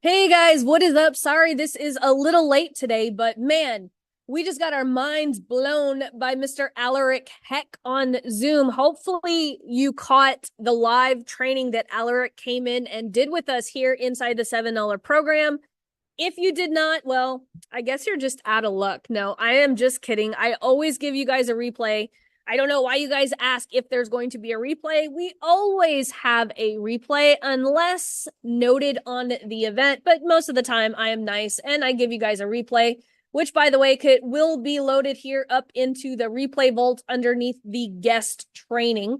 Hey guys, what is up? Sorry this is a little late today, but man, we just got our minds blown by Mr. Alaric Heck on Zoom. Hopefully, you caught the live training that Alaric came in and did with us here inside the $7 program. If you did not, well, I guess you're just out of luck. No, I am just kidding. I always give you guys a replay. I don't know why you guys ask if there's going to be a replay. We always have a replay unless noted on the event, but most of the time I am nice and I give you guys a replay, which by the way will be loaded here up into the replay vault underneath the guest training.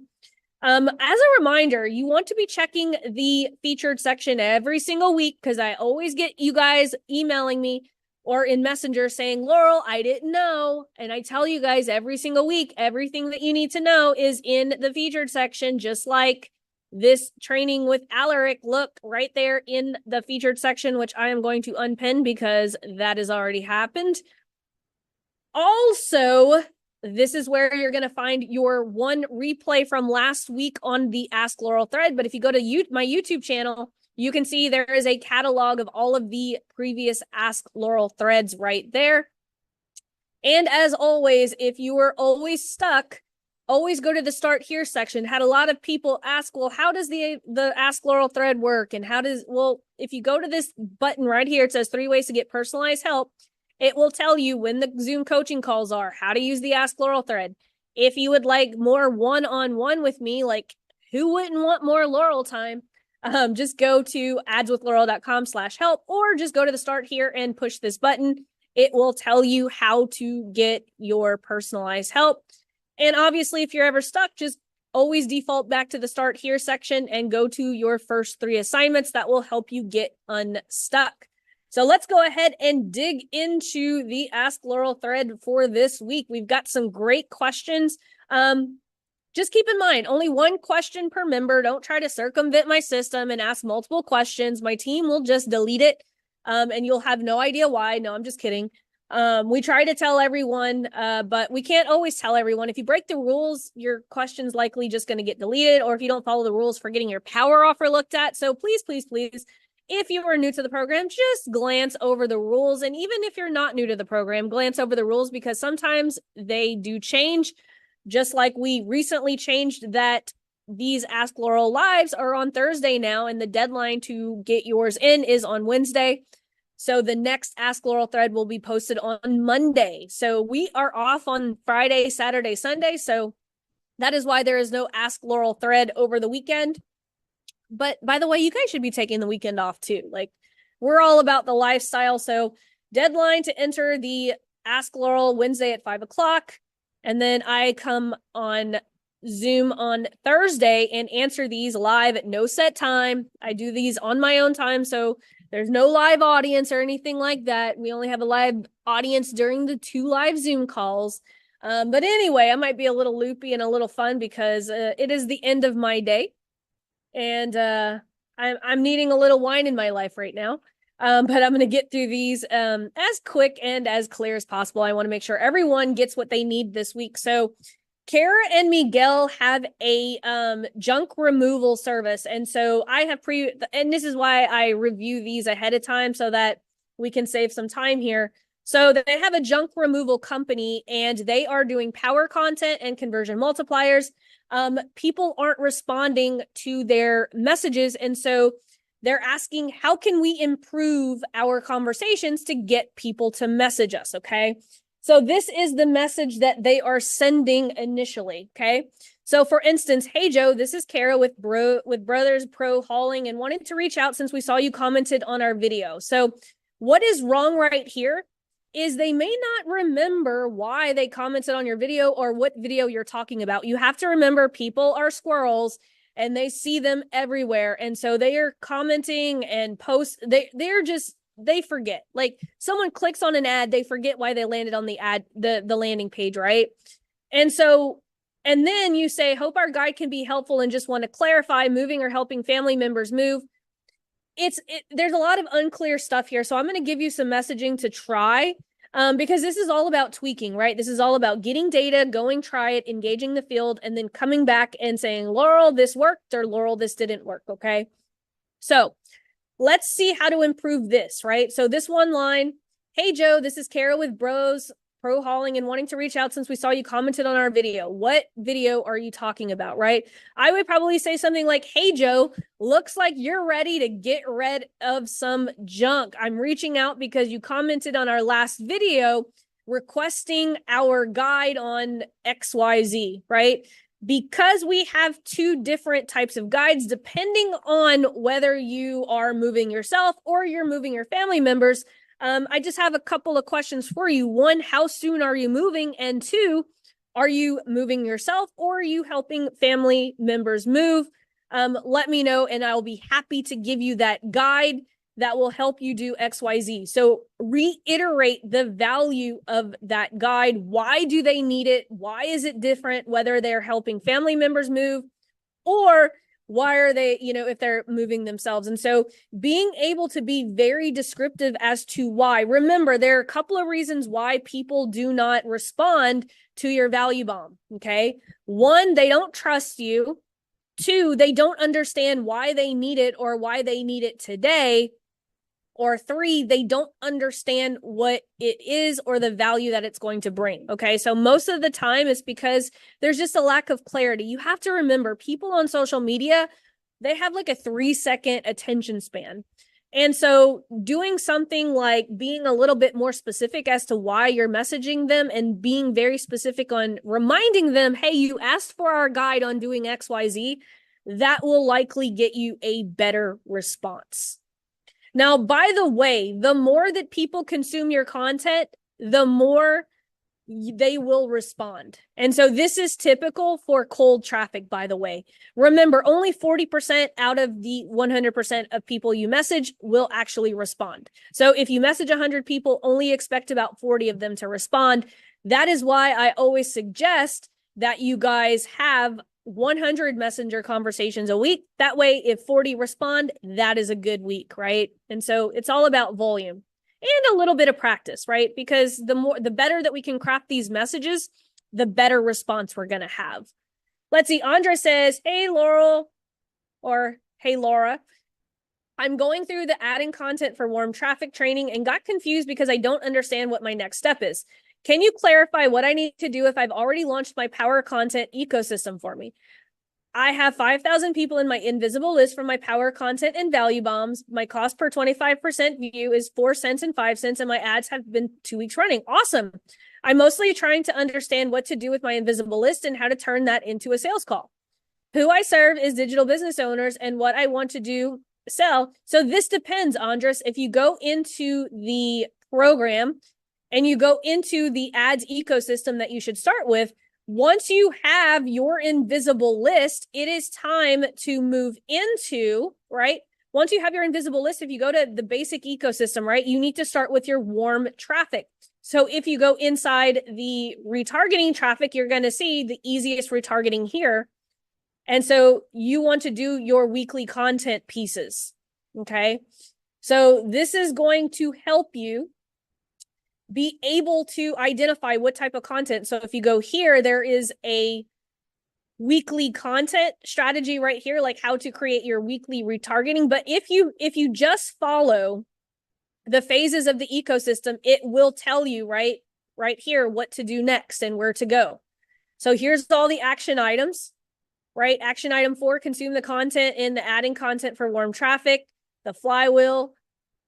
As a reminder, you want to be checking the featured section every single week because I always get you guys emailing me or in Messenger saying, Laurel, I didn't know. And I tell you guys every single week, everything that you need to know is in the featured section, just like this training with Alaric. Look right there in the featured section, which I am going to unpin because that has already happened. Also, this is where you're going to find your one replay from last week on the Ask Laurel thread. But if you go to my YouTube channel, you can see there is a catalog of all of the previous Ask Laurel threads right there. And as always, if you were always stuck, always go to the Start Here section. Had a lot of people ask, well, how does the Ask Laurel thread work? And if you go to this button right here, it says 3 ways to get personalized help. It will tell you when the Zoom coaching calls are, how to use the Ask Laurel thread. If you would like more one-on-one with me, like who wouldn't want more Laurel time? Just go to adswithlaurel.com/help or just go to the Start Here and push this button. It will tell you how to get your personalized help. And obviously, if you're ever stuck, just always default back to the Start Here section and go to your first 3 assignments. That will help you get unstuck. So let's go ahead and dig into the Ask Laurel thread for this week. We've got some great questions. Just keep in mind, only one question per member. Don't try to circumvent my system and ask multiple questions. My team will just delete it, and you'll have no idea why. No, I'm just kidding. We try to tell everyone, but we can't always tell everyone. If you break the rules, your question's likely just going to get deleted, or if you don't follow the rules for getting your power offer looked at. So please, please, please, if you are new to the program, just glance over the rules. And even if you're not new to the program, glance over the rules because sometimes they do change. Just like we recently changed that these Ask Laurel lives are on Thursday now, and the deadline to get yours in is on Wednesday. So the next Ask Laurel thread will be posted on Monday. So we are off on Friday, Saturday, Sunday. So that is why there is no Ask Laurel thread over the weekend. But by the way, you guys should be taking the weekend off too. Like, we're all about the lifestyle. So deadline to enter the Ask Laurel Wednesday at 5:00. And then I come on Zoom on Thursday and answer these live at no set time. I do these on my own time. So there's no live audience or anything like that. We only have a live audience during the 2 live Zoom calls. But anyway, I might be a little loopy and a little fun because it is the end of my day. And I'm needing a little wine in my life right now. But I'm going to get through these as quick and as clear as possible. I want to make sure everyone gets what they need this week. So Kara and Miguel have a junk removal service. And so I have and this is why I review these ahead of time so that we can save some time here. So they have a junk removal company and they are doing power content and conversion multipliers. People aren't responding to their messages. And so they're asking, how can we improve our conversations to get people to message us? Okay. So this is the message that they are sending initially. Okay. So for instance, hey Joe, this is Kara with Brothers Pro Hauling and wanted to reach out since we saw you commented on our video. So what is wrong right here is they may not remember why they commented on your video or what video you're talking about. You have to remember people are squirrels and they see them everywhere. And so they are commenting and they forget. Like someone clicks on an ad, they forget why they landed on the ad, the landing page, right? And then you say, hope our guide can be helpful and just want to clarify moving or helping family members move. There's a lot of unclear stuff here. So I'm going to give you some messaging to try because this is all about tweaking, right? This is all about getting data, going, try it, engaging the field, and then coming back and saying, Laurel, this worked, or Laurel, this didn't work. Okay. So let's see how to improve this, right? So this one line, hey, Joe, this is Kara with Bros Pro Hauling and wanting to reach out since we saw you commented on our video. What video are you talking about, right? I would probably say something like, hey, Joe, looks like you're ready to get rid of some junk. I'm reaching out because you commented on our last video requesting our guide on XYZ, right? Because we have two different types of guides, depending on whether you are moving yourself or you're moving your family members. I just have a couple of questions for you. One, how soon are you moving? And two, are you moving yourself or are you helping family members move? Let me know and I'll be happy to give you that guide that will help you do XYZ. So reiterate the value of that guide. Why do they need it? Why is it different, whether they're helping family members move or why are they, if they're moving themselves? And so being able to be very descriptive as to why. Remember, there are a couple of reasons why people do not respond to your value bomb, okay? One, they don't trust you. Two, they don't understand why they need it or why they need it today. Or three, they don't understand what it is or the value that it's going to bring. Okay. So most of the time it's because there's just a lack of clarity. You have to remember people on social media, they have like a 3-second attention span. And so doing something like being a little bit more specific as to why you're messaging them and being very specific on reminding them, hey, you asked for our guide on doing XYZ, that will likely get you a better response. Now, by the way, the more that people consume your content, the more they will respond. And so this is typical for cold traffic, by the way. Remember, only 40% out of the 100% of people you message will actually respond. So if you message 100 people, only expect about 40 of them to respond. That is why I always suggest that you guys have 100 messenger conversations a week. That way, if 40 respond, that is a good week, right? And so it's all about volume and a little bit of practice, right? Because the better that we can craft these messages, the better response we're going to have. Let's see. Andra says, hey, Laurel, or hey, Laura. I'm going through the adding content for warm traffic training and got confused because I don't understand what my next step is. Can you clarify what I need to do if I've already launched my power content ecosystem for me? I have 5,000 people in my invisible list for my power content and value bombs. My cost per 25% view is 4 cents and 5 cents, and my ads have been 2 weeks running. Awesome. I'm mostly trying to understand what to do with my invisible list and how to turn that into a sales call. Who I serve is digital business owners and what I want to do sell. So this depends, Andres. If you go into the program, and you go into the ads ecosystem that you should start with, once you have your invisible list, it is time to move into, right? Once you have your invisible list, if you go to the basic ecosystem, right, you need to start with your warm traffic. So if you go inside the retargeting traffic, you're going to see the easiest retargeting here. And so you want to do your weekly content pieces, okay? So this is going to help you be able to identify what type of content. So if you go here, there is a weekly content strategy right here, like how to create your weekly retargeting. But if you just follow the phases of the ecosystem, it will tell you right here what to do next and where to go. So here's all the action items, right? Action item 4, consume the content in the adding content for warm traffic, the flywheel,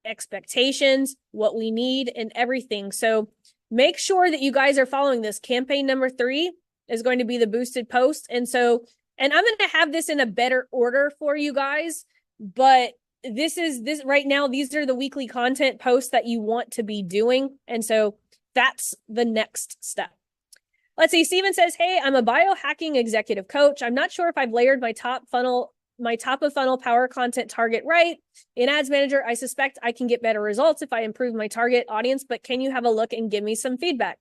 expectations, what we need, and everything. So make sure that you guys are following this. Campaign number 3 is going to be the boosted post. And I'm going to have this in a better order for you guys, but this right now, these are the weekly content posts that you want to be doing. And so that's the next step. Let's see. Steven says, hey, I'm a biohacking executive coach. I'm not sure if I've layered my top of funnel power content target right. In Ads Manager, I suspect I can get better results if I improve my target audience, but can you have a look and give me some feedback?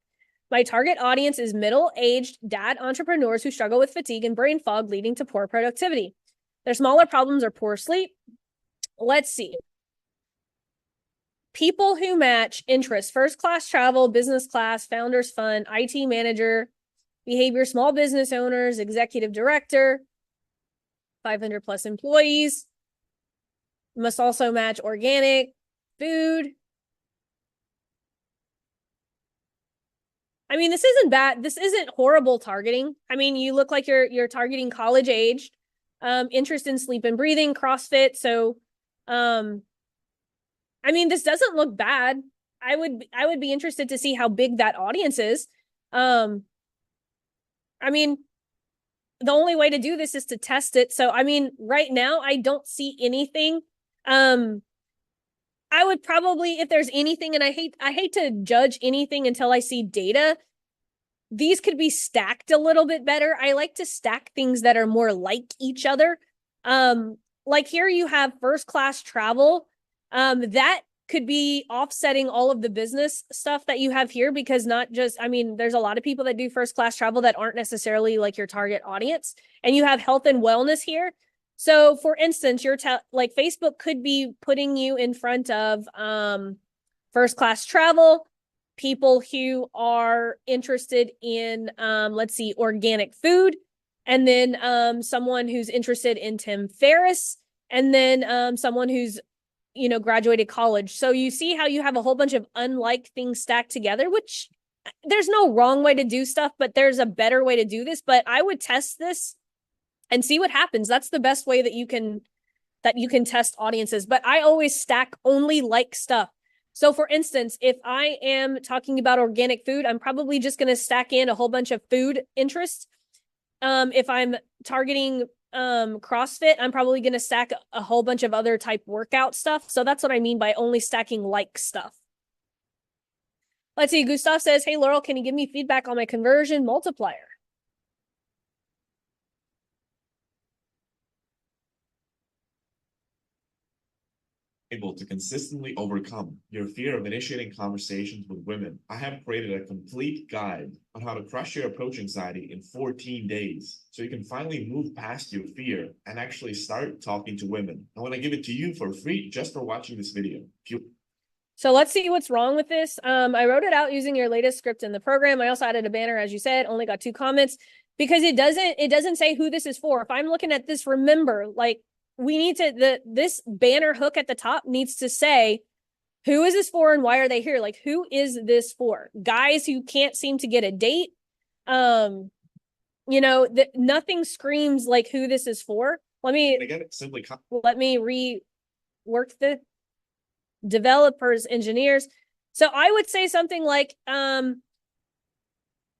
My target audience is middle-aged dad entrepreneurs who struggle with fatigue and brain fog leading to poor productivity. Their smaller problems are poor sleep. Let's see. People who match interests: first-class travel, business class, founders fund, IT manager, behavior, small business owners, executive director, 500 plus employees, Must also match organic food. I mean, this isn't bad. This isn't horrible targeting. I mean, you look like you're targeting college age, interest in sleep and breathing, CrossFit. So, I mean, this doesn't look bad. I would be interested to see how big that audience is. I mean, the only way to do this is to test it. So, I mean, right now I don't see anything. I would probably, if there's anything, and I hate to judge anything until I see data. These could be stacked a little bit better. I like to stack things that are more like each other. Like here you have first class travel. That could be offsetting all of the business stuff that you have here, because not just, I mean, there's a lot of people that do first class travel that aren't necessarily like your target audience. And you have health and wellness here. So for instance, like Facebook could be putting you in front of first class travel, people who are interested in let's see, organic food, and then someone who's interested in Tim Ferriss, and then someone who's, you know, graduated college. So you see how you have a whole bunch of unlike things stacked together, which there's no wrong way to do stuff, but there's a better way to do this. But I would test this and see what happens. That's the best way that you can test audiences. But I always stack only like stuff. So for instance, if I am talking about organic food, I'm probably just going to stack in a whole bunch of food interests. If I'm targeting CrossFit, I'm probably going to stack a whole bunch of other type workout stuff. So that's what I mean by only stacking like stuff. Let's see. Gustav says, hey, Laurel, can you give me feedback on my conversion multiplier? Able to consistently overcome your fear of initiating conversations with women, I have created a complete guide on how to crush your approach anxiety in 14 days, so you can finally move past your fear and actually start talking to women. I want to give it to you for free just for watching this video. So let's see what's wrong with this. I wrote it out using your latest script in the program. I also added a banner, as you said, only got 2 comments because it doesn't say who this is for. If I'm looking at this, remember, like, we need to, this banner hook at the top needs to say, who is this for and why are they here? Like, who is this for? Guys who can't seem to get a date. You know, nothing screams like who this is for. Let me rework the developers, engineers. So I would say something like,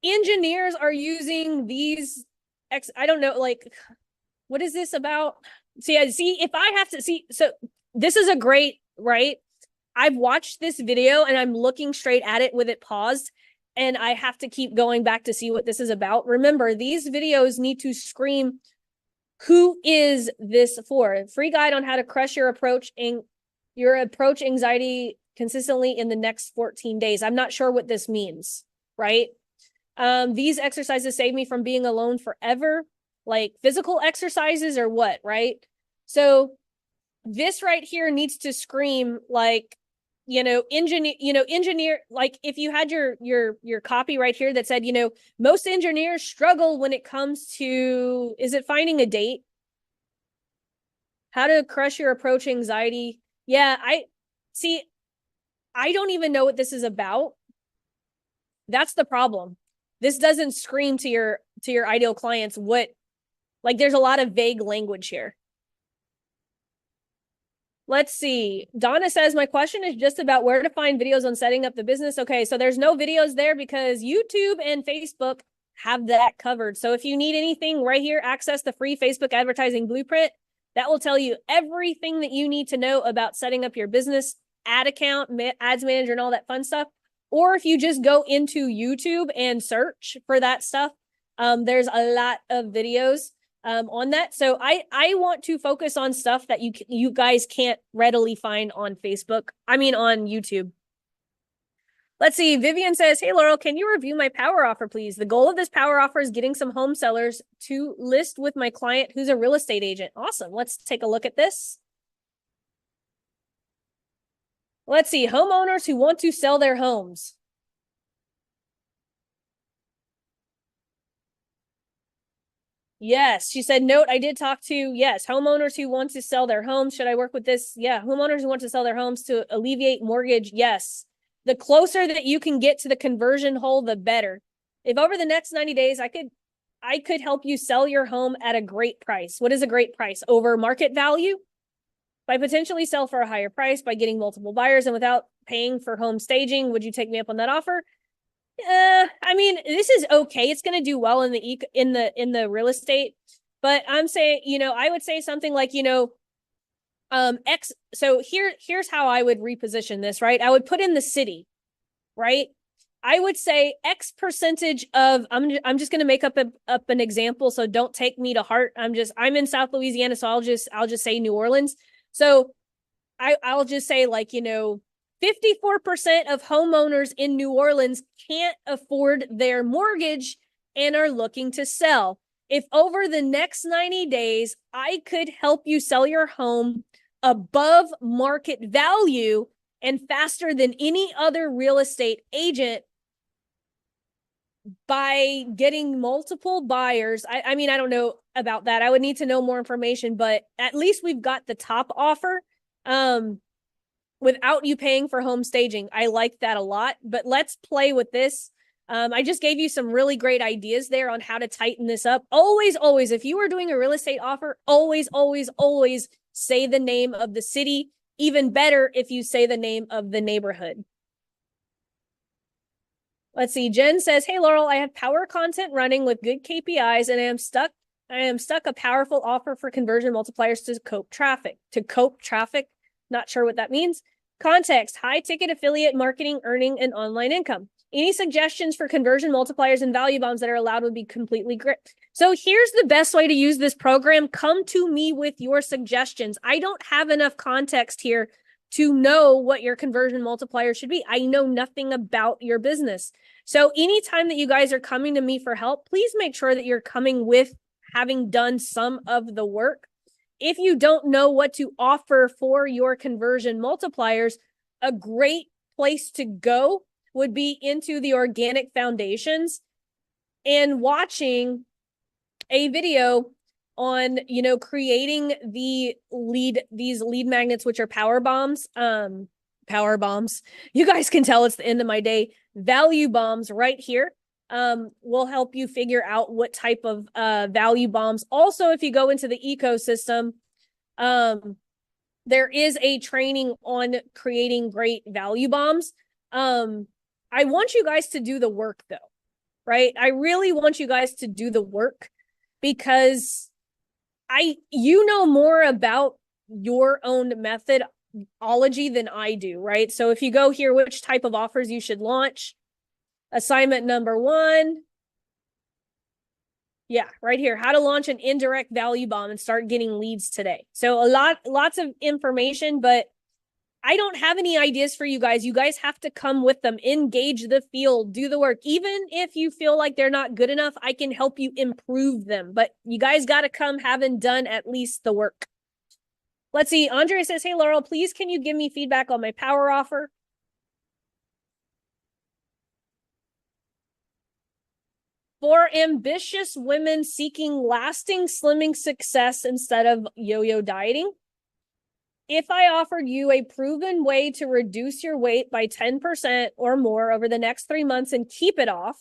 engineers are using these I don't know, like, what is this about? See, if I have to see, so this is a great, right? I've watched this video and I'm looking straight at it with it paused, and I have to keep going back to see what this is about. Remember, these videos need to scream, who is this for? Free guide on how to crush your approach anxiety consistently in the next 14 days. I'm not sure what this means, right? These exercises save me from being alone forever. Like physical exercises or what, right? So this right here needs to scream like, engineer, like if you had your copy right here that said, most engineers struggle when it comes to, is it finding a date? How to crush your approach anxiety. Yeah, I don't even know what this is about. That's the problem. This doesn't scream to your ideal clients what, like, there's a lot of vague language here. Let's see. Donna says, my question is just about where to find videos on setting up the business. Okay, so there's no videos there because YouTube and Facebook have that covered. So if you need anything right here, access the free Facebook advertising blueprint. That will tell you everything that you need to know about setting up your business, ad account, ads manager, and all that fun stuff. Or if you just go into YouTube and search for that stuff, there's a lot of videos on that. So I want to focus on stuff that you guys can't readily find on Facebook. I mean, on YouTube. Let's see. Vivian says, hey, Laurel, can you review my power offer, please? The goal of this power offer is getting some home sellers to list with my client who's a real estate agent. Awesome. Let's take a look at this. Let's see. Homeowners who want to sell their homes. Yes, she said, note, I did talk to, yes, homeowners who want to sell their homes. Should I work with this? Yeah, homeowners who want to sell their homes to alleviate mortgage. Yes. The closer that you can get to the conversion hole, the better. If over the next 90 days, I could help you sell your home at a great price. What is a great price? Over market value? By potentially sell for a higher price, by getting multiple buyers and without paying for home staging, would you take me up on that offer? I mean, this is okay. It's going to do well in the real estate, but I'm saying, I would say something like, X. So here's how I would reposition this, right? I would put in the city, right? I would say X percentage of, I'm just going to make up an example. So don't take me to heart. I'm in South Louisiana. So I'll just say New Orleans. So I'll just say, like, 54% of homeowners in New Orleans can't afford their mortgage and are looking to sell. If over the next 90 days, I could help you sell your home above market value and faster than any other real estate agent by getting multiple buyers. I mean, I don't know about that. I would need to know more information, but at least we've got the top offer. Without you paying for home staging. I like that a lot, but let's play with this. I just gave you some really great ideas there on how to tighten this up. Always, always, if you are doing a real estate offer, always, always, always say the name of the city. Even better if you say the name of the neighborhood. Let's see. Jen says, hey, Laurel, I have power content running with good KPIs and I am stuck a powerful offer for conversion multipliers to cope traffic. Not sure what that means. Context, high ticket affiliate marketing, earning an online income. Any suggestions for conversion multipliers and value bombs that are allowed would be completely great. So here's the best way to use this program. Come to me with your suggestions. I don't have enough context here to know what your conversion multiplier should be. I know nothing about your business. So anytime that you guys are coming to me for help, please make sure that you're coming with having done some of the work. If you don't know what to offer for your conversion multipliers, a great place to go would be into the organic foundations and watching a video on, creating these lead magnets, which are power bombs. Power bombs. You guys can tell it's the end of my day. Value bombs right here. Will help you figure out what type of value bombs. Also, if you go into the ecosystem, there is a training on creating great value bombs. I want you guys to do the work though, right? I really want you guys to do the work because you know more about your own methodology than I do, right? So if you go here, which type of offers you should launch, assignment number 1. Yeah, right here, how to launch an indirect value bomb and start getting leads today. So lots of information, but I don't have any ideas for you guys. You guys have to come with them, engage the field, do the work. Even if you feel like they're not good enough, I can help you improve them. But you guys got to come having done at least the work. Let's see. Andre says, hey, Laurel, please can you give me feedback on my power offer? For ambitious women seeking lasting slimming success instead of yo-yo dieting, if I offered you a proven way to reduce your weight by 10% or more over the next 3 months and keep it off,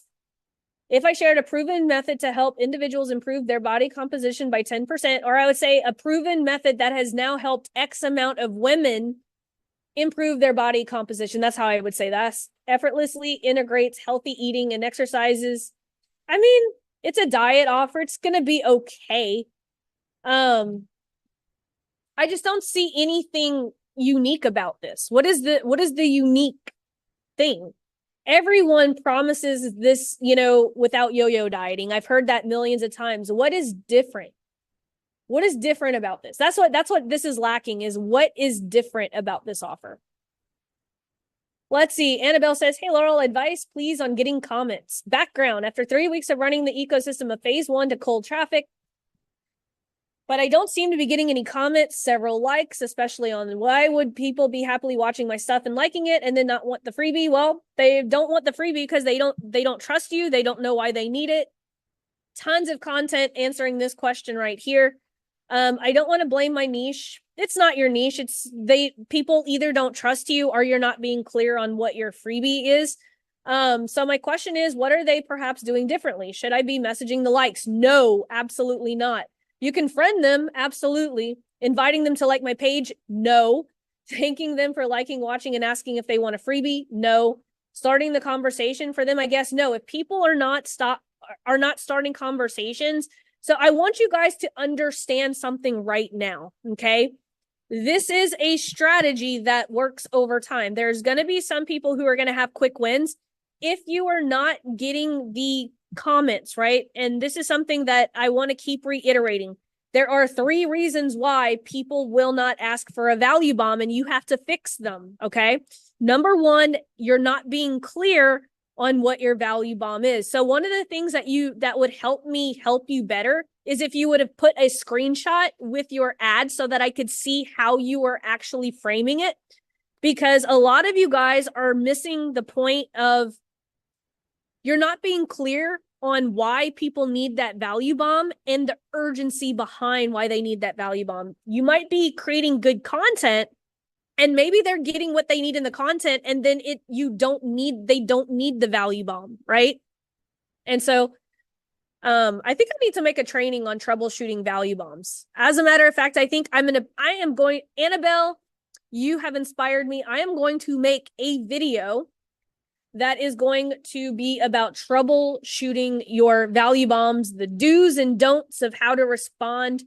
if I shared a proven method to help individuals improve their body composition by 10%, or I would say a proven method that has now helped X amount of women improve their body composition, that's how I would say that, effortlessly integrates healthy eating and exercises. I mean, it's a diet offer. It's going to be okay. I just don't see anything unique about this. What is the unique thing? Everyone promises this, without yo-yo dieting. I've heard that millions of times. What is different? What is different about this? That's what this is lacking, is what is different about this offer. Let's see. Annabelle says, hey, Laurel, advice, please, on getting comments. Background. After 3 weeks of running the ecosystem of phase 1 to cold traffic, but I don't seem to be getting any comments, several likes, especially on why would people be happily watching my stuff and liking it and then not want the freebie? Well, they don't want the freebie because they don't trust you. They don't know why they need it. tons of content answering this question right here. I don't want to blame my niche. It's not your niche. People either don't trust you or you're not being clear on what your freebie is. So my question is, what are they perhaps doing differently? Should I be messaging the likes? No, absolutely not. You can friend them, absolutely. Inviting them to like my page? No. Thanking them for liking, watching, and asking if they want a freebie? No. Starting the conversation for them? I guess no. If people are not starting conversations, so I want you guys to understand something right now, okay? This is a strategy that works over time. There's going to be some people who are going to have quick wins. If you are not getting the comments, right? And this is something that I want to keep reiterating. There are 3 reasons why people will not ask for a value bomb, and you have to fix them, okay? Number 1, you're not being clear on what your value bomb is. So one of the things that would help me help you better is if you would have put a screenshot with your ad so that I could see how you were actually framing it. Because a lot of you guys are missing the point of you're not being clear on why people need that value bomb and the urgency behind why they need that value bomb. You might be creating good content and maybe they're getting what they need in the content, and then they don't need the value bomb, right? And so I think I need to make a training on troubleshooting value bombs. As a matter of fact, I think Annabelle, you have inspired me. I am going to make a video that is going to be about troubleshooting your value bombs, the do's and don'ts of how to respond,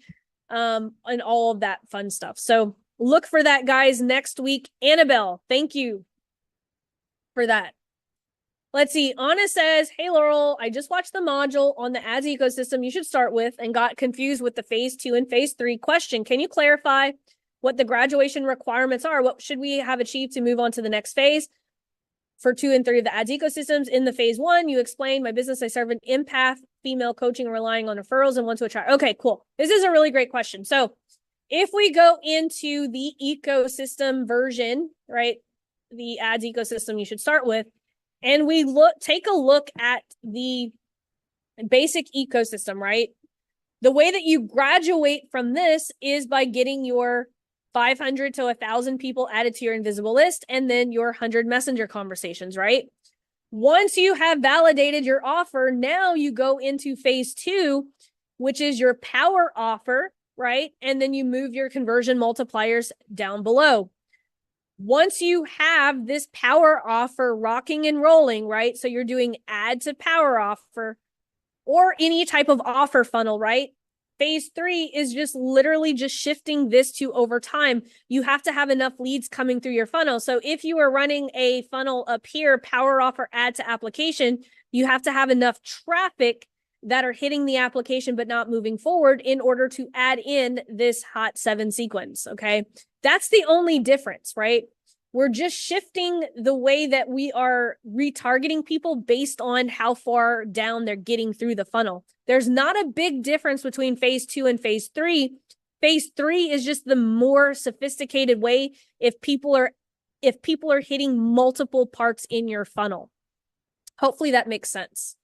and all of that fun stuff. So look for that, guys, next week. Annabelle, thank you for that. Let's see. Anna says, hey, Laurel, I just watched the module on the ads ecosystem you should start with and got confused with the phase 2 and phase 3 question. Can you clarify what the graduation requirements are? What should we have achieved to move on to the next phase? For 2 and 3 of the ads ecosystems. In the phase 1, you explained my business. I serve an empath, female coaching, relying on referrals and want to attract. Okay, cool. This is a really great question. So if we go into the ecosystem version, right, the ads ecosystem you should start with, and we take a look at the basic ecosystem, right? The way that you graduate from this is by getting your 500 to 1,000 people added to your invisible list, and then your 100 messenger conversations, right? Once you have validated your offer, now you go into phase 2, which is your power offer, right? And then you move your conversion multipliers down below. Once you have this power offer rocking and rolling, right? So you're doing add to power offer or any type of offer funnel, right? Phase 3 is just literally just shifting this to over time. You have to have enough leads coming through your funnel. So if you are running a funnel up here, power offer, add to application, you have to have enough traffic that are hitting the application but not moving forward in order to add in this hot 7 sequence, okay? That's the only difference, right? We're just shifting the way that we are retargeting people based on how far down they're getting through the funnel. There's not a big difference between phase 2 and phase 3. Phase 3 is just the more sophisticated way if people are hitting multiple parts in your funnel. Hopefully that makes sense.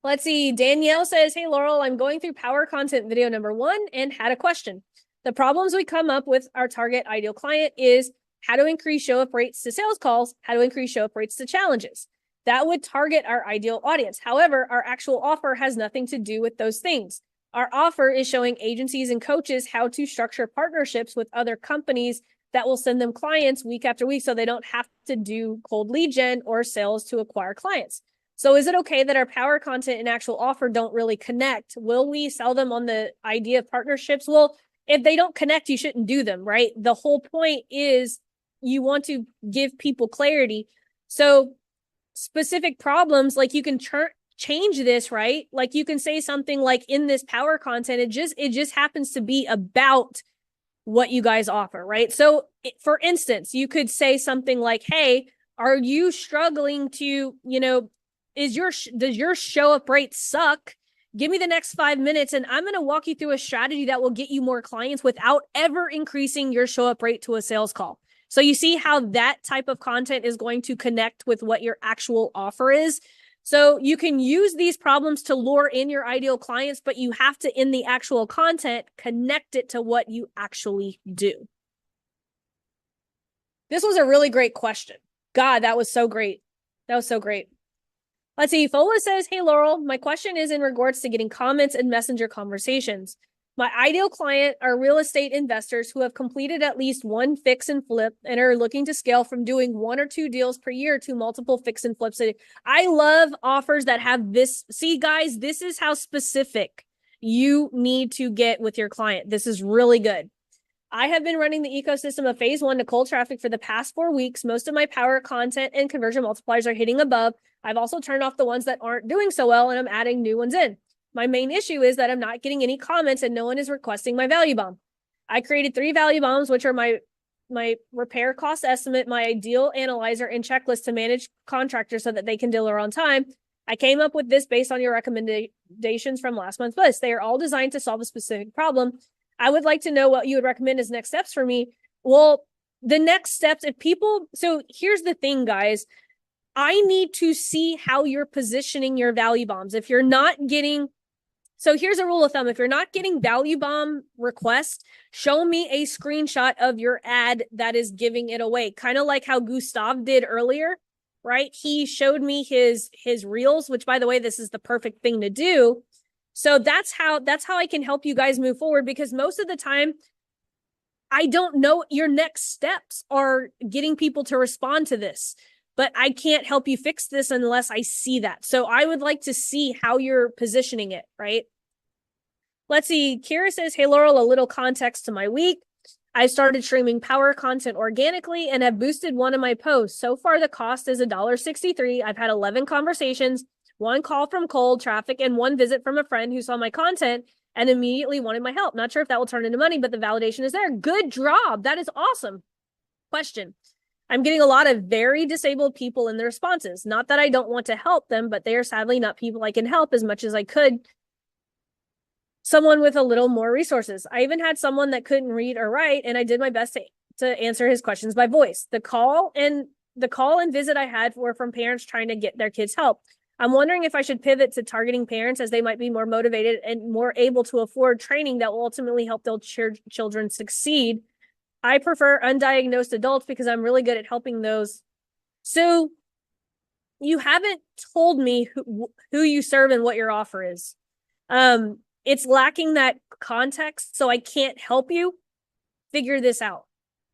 Let's see. Danielle says, hey, Laurel, I'm going through power content video number 1 and had a question. The problems we come up with our target ideal client is how to increase show up rates to sales calls, how to increase show up rates to challenges. That would target our ideal audience. However, our actual offer has nothing to do with those things. Our offer is showing agencies and coaches how to structure partnerships with other companies that will send them clients week after week so they don't have to do cold lead gen or sales to acquire clients. So is it okay that our power content and actual offer don't really connect? Will we sell them on the idea of partnerships? Well, if they don't connect, you shouldn't do them, right? The whole point is you want to give people clarity. So specific problems, like you can change this, right? Like you can say something like in this power content, it just happens to be about what you guys offer, right? So for instance, you could say something like, hey, are you struggling to, does your show up rate suck? Give me the next 5 minutes and I'm going to walk you through a strategy that will get you more clients without ever increasing your show up rate to a sales call. So you see how that type of content is going to connect with what your actual offer is. So you can use these problems to lure in your ideal clients, but you have to, in the actual content, connect it to what you actually do. This was a really great question. God, that was so great. That was so great. Let's see. Fola says, hey, Laurel, my question is in regards to getting comments in messenger conversations. My ideal client are real estate investors who have completed at least one fix and flip and are looking to scale from doing 1 or 2 deals per year to multiple fix and flips. I love offers that have this. See, guys, this is how specific you need to get with your client. This is really good. I have been running the ecosystem of phase 1 to cold traffic for the past 4 weeks. Most of my power content and conversion multipliers are hitting above. I've also turned off the ones that aren't doing so well, and I'm adding new ones in. My main issue is that I'm not getting any comments and no one is requesting my value bomb. I created 3 value bombs, which are my repair cost estimate, my ideal analyzer, and checklist to manage contractors so that they can deliver on time. I came up with this based on your recommendations from last month's list. They are all designed to solve a specific problem. I would like to know what you would recommend as next steps for me. Well, the next steps, so here's the thing, guys. I need to see how you're positioning your value bombs. If you're not getting, so here's a rule of thumb. If you're not getting value bomb requests, show me a screenshot of your ad that is giving it away. Kind of like how Gustav did earlier, right? He showed me his reels, which, by the way, this is the perfect thing to do. So that's how I can help you guys move forward, because most of the time I don't know your next steps are getting people to respond to this, but I can't help you fix this unless I see that. So I would like to see how you're positioning it, right? Let's see. Kira says, hey, Laurel, a little context to my week. I started streaming power content organically and have boosted one of my posts. So far, the cost is $1.63. I've had 11 conversations, 1 call from cold traffic, and 1 visit from a friend who saw my content and immediately wanted my help. Not sure if that will turn into money, but the validation is there. Good job. That is awesome. Question. I'm getting a lot of very disabled people in the responses. Not that I don't want to help them, but they are sadly not people I can help as much as I could. Someone with a little more resources. I even had someone that couldn't read or write, and I did my best to answer his questions by voice. The call and visit I had were from parents trying to get their kids help. I'm wondering if I should pivot to targeting parents, as they might be more motivated and more able to afford training that will ultimately help their children succeed. I prefer undiagnosed adults because I'm really good at helping those. So you haven't told me who you serve and what your offer is. It's lacking that context, so I can't help you figure this out.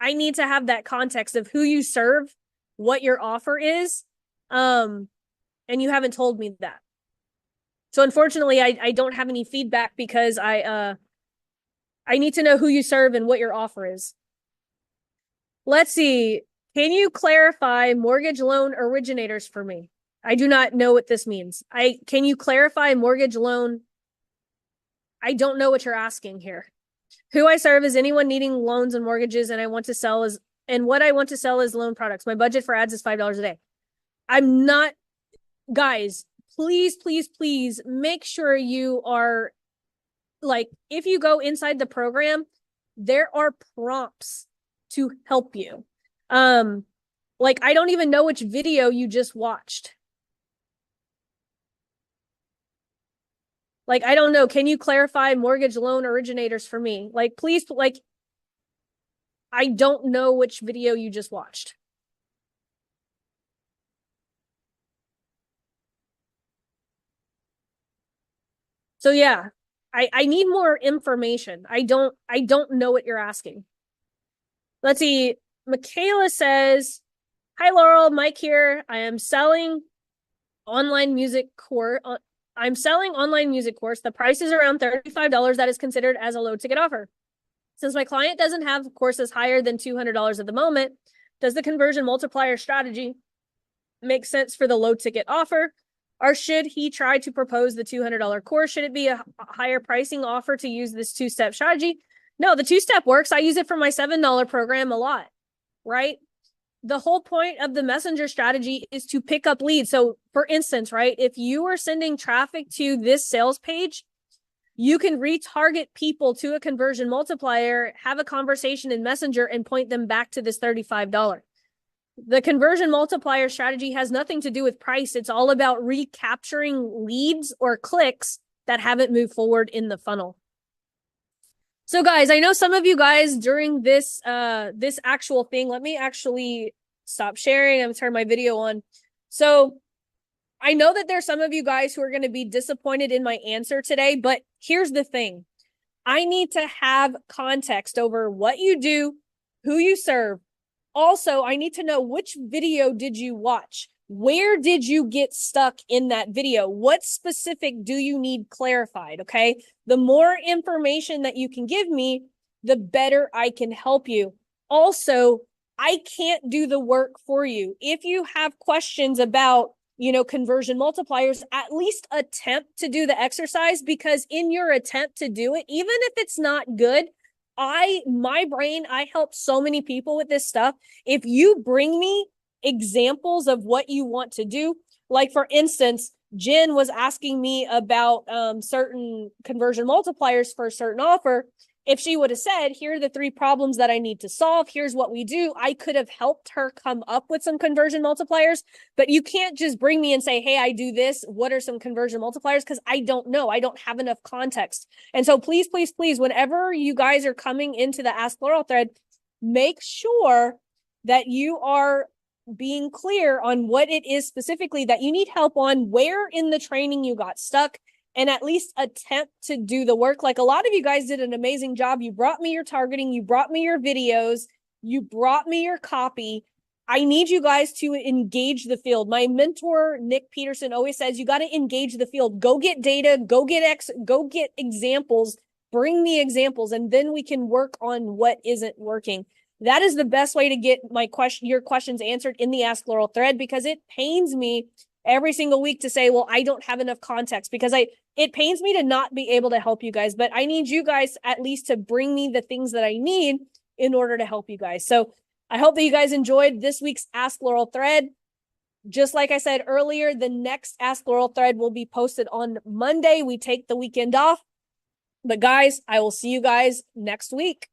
I need to have that context of who you serve, what your offer is, and you haven't told me that. So unfortunately, I don't have any feedback because I need to know who you serve and what your offer is. Let's see. Can you clarify mortgage loan originators for me? I do not know what this means. Can you clarify mortgage loan? I don't know what you're asking here. Who I serve is anyone needing loans and mortgages, and what I want to sell is loan products. My budget for ads is $5 a day. I'm not, guys, please, please, please make sure you are, like, if you go inside the program, there are prompts to help you. Like, I don't even know which video you just watched. Like, I don't know. Can you clarify mortgage loan originators for me? Like, please, like, I don't know which video you just watched. So yeah, I need more information. I don't know what you're asking. Let's see. Michaela says, hi, Laurel, Mike here. I'm selling online music course. The price is around $35. That is considered as a low ticket offer. Since my client doesn't have courses higher than $200 at the moment, does the conversion multiplier strategy make sense for the low ticket offer? Or should he try to propose the $200 course? Should it be a higher pricing offer to use this 2-step strategy? No, the 2-step works. I use it for my $7 program a lot, right? The whole point of the messenger strategy is to pick up leads. So for instance, right, if you are sending traffic to this sales page, you can retarget people to a conversion multiplier, have a conversation in Messenger, and point them back to this $35. The conversion multiplier strategy has nothing to do with price. It's all about recapturing leads or clicks that haven't moved forward in the funnel. So guys, I know some of you guys during this this actual thing, let me actually stop sharing. I'm gonna turn my video on. So I know that there's some of you guys who are going to be disappointed in my answer today, but here's the thing. I need to have context over what you do, who you serve. Also, I need to know which video did you watch? Where did you get stuck in that video? What specific do you need clarified? Okay. The more information that you can give me, the better I can help you. Also, I can't do the work for you. If you have questions about, conversion multipliers, at least attempt to do the exercise, because in your attempt to do it, even if it's not good, I help so many people with this stuff. If you bring me examples of what you want to do, like for instance, Jen was asking me about certain conversion multipliers for a certain offer. If she would have said, here are the 3 problems that I need to solve, here's what we do, I could have helped her come up with some conversion multipliers. But you can't just bring me and say, hey, I do this. What are some conversion multipliers? Because I don't know. I don't have enough context. And so please, please, please, whenever you guys are coming into the Ask Laurel thread, make sure that you are being clear on what it is specifically that you need help on, where in the training you got stuck, and at least attempt to do the work. Like a lot of you guys did an amazing job. You brought me your targeting, you brought me your videos, you brought me your copy. I need you guys to engage the field. My mentor, Nick Peterson, always says, you got to engage the field. Go get data, go get examples, bring me examples, and then we can work on what isn't working. That is the best way to get your questions answered in the Ask Laurel thread, because it pains me every single week to say, well, I don't have enough context, because it pains me to not be able to help you guys, but I need you guys at least to bring me the things that I need in order to help you guys. So I hope that you guys enjoyed this week's Ask Laurel thread. Just like I said earlier, the next Ask Laurel thread will be posted on Monday. We take the weekend off. But guys, I will see you guys next week.